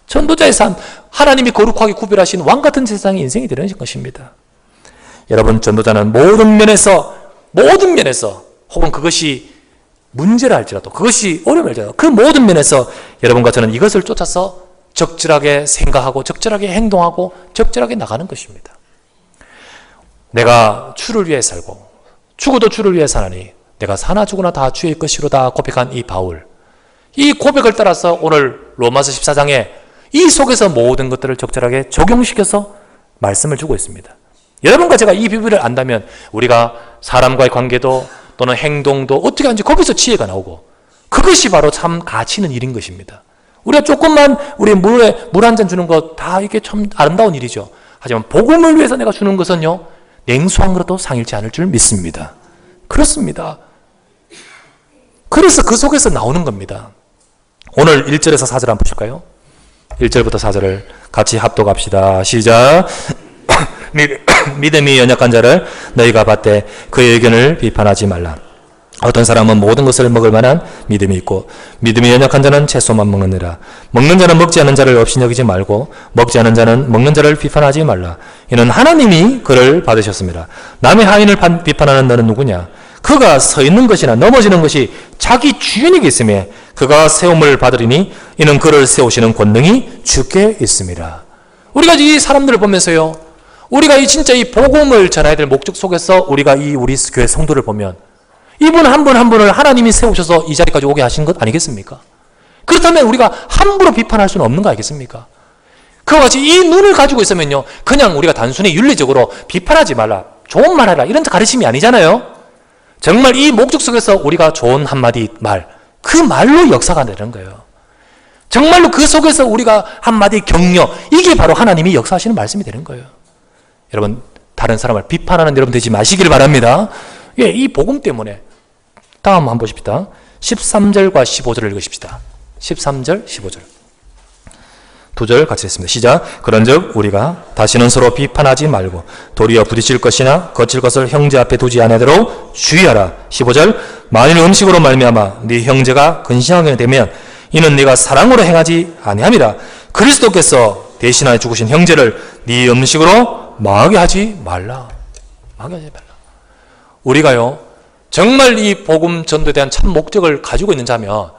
전도자의 삶, 하나님이 거룩하게 구별하신 왕같은 세상의 인생이 되는 것입니다. 여러분, 전도자는 모든 면에서 혹은 그것이 문제라 할지라도 그것이 어려움을 할지라도 그 모든 면에서 여러분과 저는 이것을 쫓아서 적절하게 생각하고 적절하게 행동하고 적절하게 나가는 것입니다. 내가 주를 위해 살고 죽어도 주를 위해 사나니 내가 사나 죽으나 다 주의 것이로다 고백한 이 바울, 이 고백을 따라서 오늘 로마서 14장에 이 속에서 모든 것들을 적절하게 적용시켜서 말씀을 주고 있습니다. 여러분과 제가 이 비밀을 안다면 우리가 사람과의 관계도 또는 행동도 어떻게 하는지 거기서 지혜가 나오고 그것이 바로 참 가치 있는 일인 것입니다. 우리가 조금만 우리 물에 물 한 잔 주는 것 다 이게 참 아름다운 일이죠. 하지만 복음을 위해서 내가 주는 것은요 냉수 한 그릇도 상일치 않을 줄 믿습니다. 그렇습니다. 그래서 그 속에서 나오는 겁니다. 오늘 1절에서 4절 한번 보실까요? 1절부터 4절을 같이 합독합시다. 시작. 믿음이 연약한 자를 너희가 받되 그의 의견을 비판하지 말라. 어떤 사람은 모든 것을 먹을 만한 믿음이 있고 믿음이 연약한 자는 채소만 먹느니라. 먹는 자는 먹지 않는 자를 없이 여기지 말고 먹지 않는 자는 먹는 자를 비판하지 말라. 이는 하나님이 그를 받으셨습니다. 남의 하인을 비판하는 너는 누구냐? 그가 서 있는 것이나 넘어지는 것이 자기 주인에게 있으며 그가 세움을 받으리니 이는 그를 세우시는 권능이 주께 있습니다. 우리가 이 사람들을 보면서요, 우리가 진짜 이 복음을 전해야 될 목적 속에서 우리가 우리 교회 성도를 보면 이분 한 분 한 분을 하나님이 세우셔서 이 자리까지 오게 하신 것 아니겠습니까? 그렇다면 우리가 함부로 비판할 수는 없는 거 아니겠습니까? 그와 같이 이 눈을 가지고 있으면요, 그냥 우리가 단순히 윤리적으로 비판하지 말라. 좋은 말 해라, 이런 가르침이 아니잖아요. 정말 이 목적 속에서 우리가 좋은 한마디 말, 그 말로 역사가 되는 거예요. 정말로 그 속에서 우리가 한마디 격려, 이게 바로 하나님이 역사하시는 말씀이 되는 거예요. 여러분, 다른 사람을 비판하는 여러분 되지 마시길 바랍니다. 예, 이 복음 때문에. 다음 한번 보십시다. 13절과 15절을 읽으십시다. 13절, 15절. 두 절 같이 했습니다. 시작. 그런즉 우리가 다시는 서로 비판하지 말고 도리어 부딪힐 것이나 거칠 것을 형제 앞에 두지 않도록 주의하라. 15절. 만일 음식으로 말미암아 네 형제가 근심하게 되면 이는 네가 사랑으로 행하지 아니함이라. 그리스도께서 대신하여 죽으신 형제를 네 음식으로 망하게 하지 말라. 망하게 하지 말라. 우리가요, 정말 이 복음 전도에 대한 참 목적을 가지고 있는 자면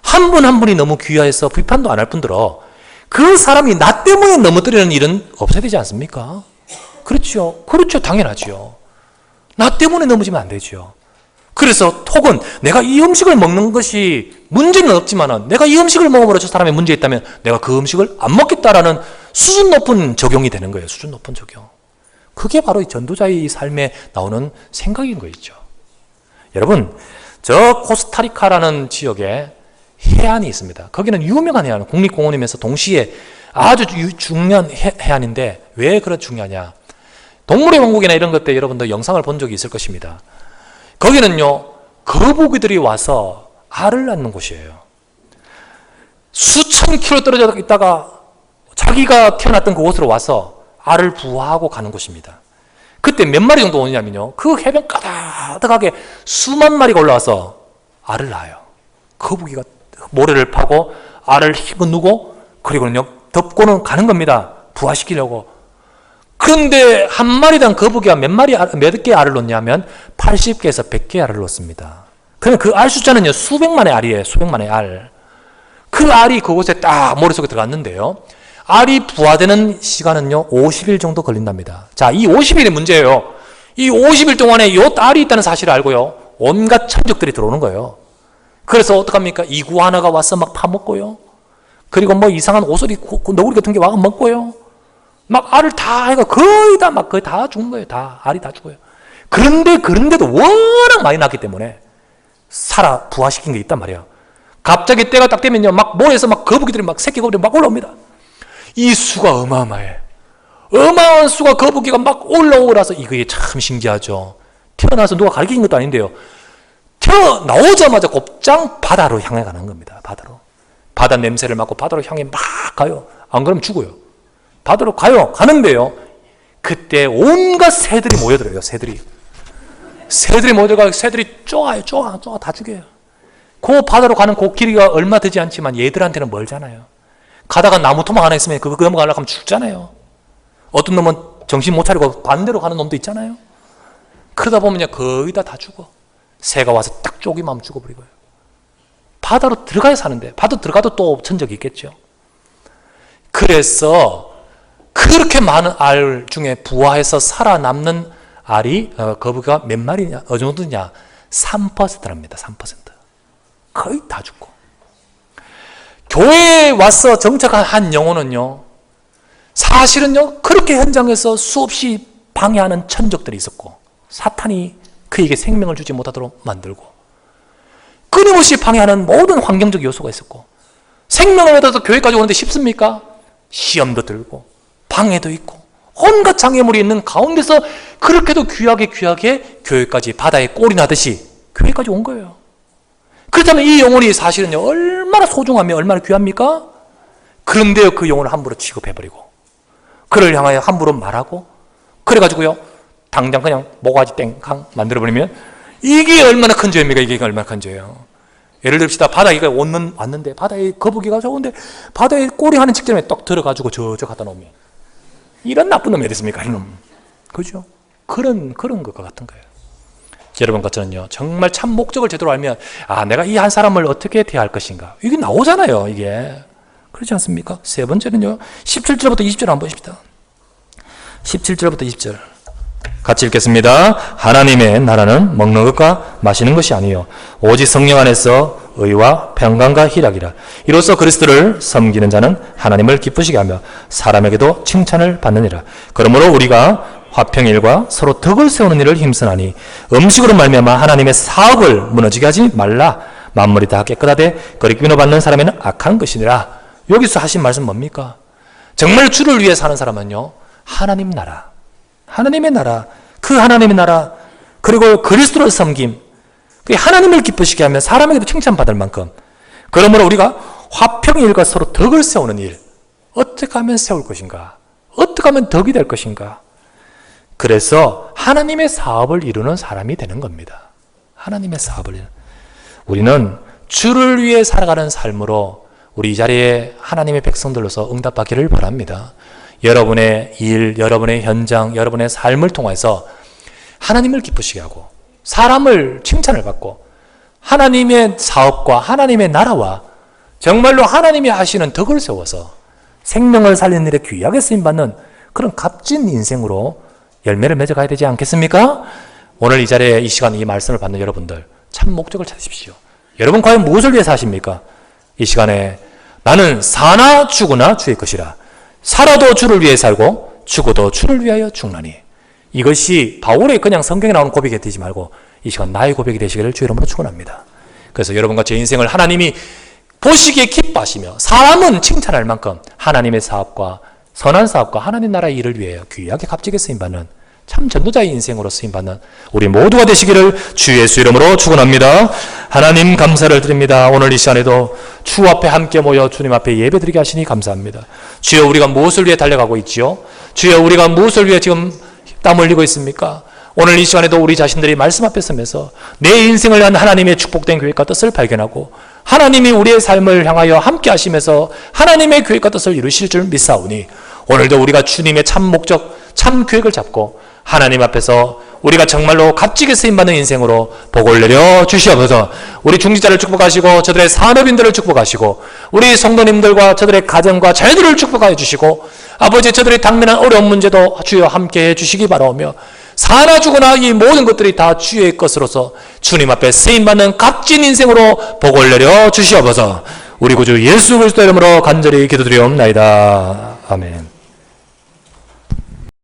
한 분 한 분이 너무 귀하해서 비판도 안 할 뿐더러 그 사람이 나 때문에 넘어뜨리는 일은 없어야 되지 않습니까? 그렇죠. 그렇죠. 당연하죠. 나 때문에 넘어지면 안 되죠. 그래서 톡은 내가 이 음식을 먹는 것이 문제는 없지만 내가 이 음식을 먹음으로 저 사람이 문제 있다면 내가 그 음식을 안 먹겠다라는 수준 높은 적용이 되는 거예요. 수준 높은 적용. 그게 바로 이 전도자의 삶에 나오는 생각인 거있죠. 여러분, 저 코스타리카라는 지역에 해안이 있습니다. 거기는 유명한 해안, 국립공원이면서 동시에 아주 중요한 해안인데 왜 그런 중요하냐? 동물의 왕국이나 이런 것 때 여러분들 영상을 본 적이 있을 것입니다. 거기는요, 거북이들이 와서 알을 낳는 곳이에요. 수천 킬로 떨어져 있다가 자기가 태어났던 그곳으로 와서 알을 부화하고 가는 곳입니다. 그때 몇 마리 정도 오냐면요, 그 해변 가득하게 수만 마리가 올라와서 알을 낳아요. 거북이가 모래를 파고 알을 힘을 누고 그리고는요 덮고는 가는 겁니다. 부화시키려고. 그런데 한 마리당 거북이가 몇 개 알을 놓냐면 80개에서 100개 알을 놓습니다. 그러면 그 알 숫자는요 수백만의 알이에요. 수백만의 알. 그 알이 그곳에 딱 머릿속에 들어갔는데요, 알이 부화되는 시간은요 50일 정도 걸린답니다. 자, 이 50일의 문제예요. 이 50일 동안에 이 알이 있다는 사실을 알고요 온갖 천적들이 들어오는 거예요. 그래서 어떡합니까? 이구아나가 와서 막 파먹고요. 그리고 뭐 이상한 오소리, 너구리 같은 게 와서 먹고요. 막 알을 다 해가 거의 다 죽은 거예요. 다, 알이 다 죽어요. 그런데도 워낙 많이 났기 때문에 부화시킨 게 있단 말이에요. 갑자기 때가 딱 되면요, 막 모래에서 막 거북이들이 막 새끼 거북이들이 막 올라옵니다. 이 수가 어마어마해. 어마어마한 수가 거북이가 막 올라오라서 이게 참 신기하죠. 태어나서 누가 가르친 것도 아닌데요. 나오자마자 곱장 바다로 향해 가는 겁니다. 바다로. 바다 냄새를 맡고 바다로 향해 막 가요. 안 그러면 죽어요. 바다로 가요. 가는데요, 그때 온갖 새들이 모여들어요. 새들이 모여들어가 새들이 쪼아요. 쪼아 다 죽여요. 그 바다로 가는 그 길이가 얼마 되지 않지만 얘들한테는 멀잖아요. 가다가 나무 토막 하나 있으면 그거 넘어가려고 하면 죽잖아요. 어떤 놈은 정신 못 차리고 반대로 가는 놈도 있잖아요. 그러다 보면 거의 다 죽어. 새가 와서 딱 쪼기만 하면 죽어버리고요. 바다로 들어가야 사는데, 바다 들어가도 또 천적이 있겠죠. 그래서 그렇게 많은 알 중에 부화해서 살아남는 알이 거북이가 몇 마리냐, 어느 정도냐? 3%랍니다. 3%. 거의 다 죽고. 교회에 와서 정착한 한 영혼은요, 사실은요 그렇게 현장에서 수없이 방해하는 천적들이 있었고 사탄이 그에게 생명을 주지 못하도록 만들고 끊임없이 방해하는 모든 환경적 요소가 있었고, 생명을 얻어서 교회까지 오는데 쉽습니까? 시험도 들고 방해도 있고 온갖 장애물이 있는 가운데서 그렇게도 귀하게 교회까지 바다에 꼴이 나듯이 교회까지 온 거예요. 그렇다면 이 영혼이 사실은요 얼마나 소중하며 얼마나 귀합니까? 그런데요 그 영혼을 함부로 취급해버리고 그를 향하여 함부로 말하고 그래가지고요 당장 그냥 모가지 땡강 만들어버리면 이게 얼마나 큰 죄입니까? 이게 얼마나 큰 죄예요. 예를 듭시다. 바다에 왔는데 바다에 거북이가 좋은데 바다에 꼬리 하는 직전에 떡 들어가지고 저 갖다 놓으면 이런 나쁜 놈이 어디 있습니까? 이놈. 그죠? 그런 것과 같은 거예요. 여러분과 저는요 정말 참 목적을 제대로 알면 내가 이 한 사람을 어떻게 대할 것인가 이게 나오잖아요. 이게 그렇지 않습니까? 세 번째는요 17절부터 20절 한번 보십시다. 17절부터 20절 같이 읽겠습니다. 하나님의 나라는 먹는 것과 마시는 것이 아니요 오직 성령 안에서 의와 평강과 희락이라. 이로써 그리스도를 섬기는 자는 하나님을 기쁘시게 하며 사람에게도 칭찬을 받느니라. 그러므로 우리가 화평일과 서로 덕을 세우는 일을 힘쓰나니 음식으로 말미암아 하나님의 사업을 무너지게 하지 말라. 만물이 다 깨끗하되 거리끼노 받는 사람에는 악한 것이니라. 여기서 하신 말씀 뭡니까? 정말 주를 위해 사는 사람은요, 하나님 나라, 하나님의 나라, 그 하나님의 나라, 그리고 그리스도를 섬김, 하나님을 기쁘시게 하면 사람에게도 칭찬받을 만큼, 그러므로 우리가 화평의 일과 서로 덕을 세우는 일, 어떻게 하면 세울 것인가? 어떻게 하면 덕이 될 것인가? 그래서 하나님의 사업을 이루는 사람이 되는 겁니다. 하나님의 사업을 이루는. 우리는 주를 위해 살아가는 삶으로 우리 이 자리에 하나님의 백성들로서 응답받기를 바랍니다. 여러분의 일, 여러분의 현장, 여러분의 삶을 통해서 하나님을 기쁘시게 하고 사람을 칭찬을 받고 하나님의 사업과 하나님의 나라와 정말로 하나님이 하시는 덕을 세워서 생명을 살리는 일에 귀하게 쓰임받는 그런 값진 인생으로 열매를 맺어가야 되지 않겠습니까? 오늘 이 자리에 이 시간 이 말씀을 받는 여러분들 참 목적을 찾으십시오. 여러분 과연 무엇을 위해 사십니까? 이 시간에 나는 사나 죽으나 주의 것이라. 살아도 주를 위해 살고 죽어도 주를 위하여 죽나니. 이것이 바울의 그냥 성경에 나오는 고백이 되지 말고 이 시간 나의 고백이 되시기를 주의 이름으로 축원합니다. 그래서 여러분과 제 인생을 하나님이 보시기에 기뻐하시며 사람은 칭찬할 만큼 하나님의 사업과 선한 사업과 하나님 나라의 일을 위해 귀하게 값지게 쓰임받는 참 전도자의 인생으로 쓰임받는 우리 모두가 되시기를 주 예수 이름으로 축원합니다. 하나님 감사를 드립니다. 오늘 이 시간에도 주 앞에 함께 모여 주님 앞에 예배드리게 하시니 감사합니다. 주여 우리가 무엇을 위해 달려가고 있지요? 주여 우리가 무엇을 위해 지금 땀 흘리고 있습니까? 오늘 이 시간에도 우리 자신들이 말씀 앞에 서면서 내 인생을 위한 하나님의 축복된 계획과 뜻을 발견하고 하나님이 우리의 삶을 향하여 함께 하시면서 하나님의 계획과 뜻을 이루실 줄 믿사오니 오늘도 우리가 주님의 참 목적, 참 계획을 잡고 하나님 앞에서 우리가 정말로 값지게 쓰임받는 인생으로 복을 내려 주시옵소서. 우리 중직자를 축복하시고 저들의 산업인들을 축복하시고 우리 성도님들과 저들의 가정과 자녀들을 축복하여 주시고 아버지 저들의 당면한 어려운 문제도 주여 함께해 주시기 바라오며 사나 죽으나 이 모든 것들이 다 주의 것으로서 주님 앞에 쓰임받는 값진 인생으로 복을 내려 주시옵소서. 우리 구주 예수 그리스도 이름으로 간절히 기도드리옵나이다. 아멘.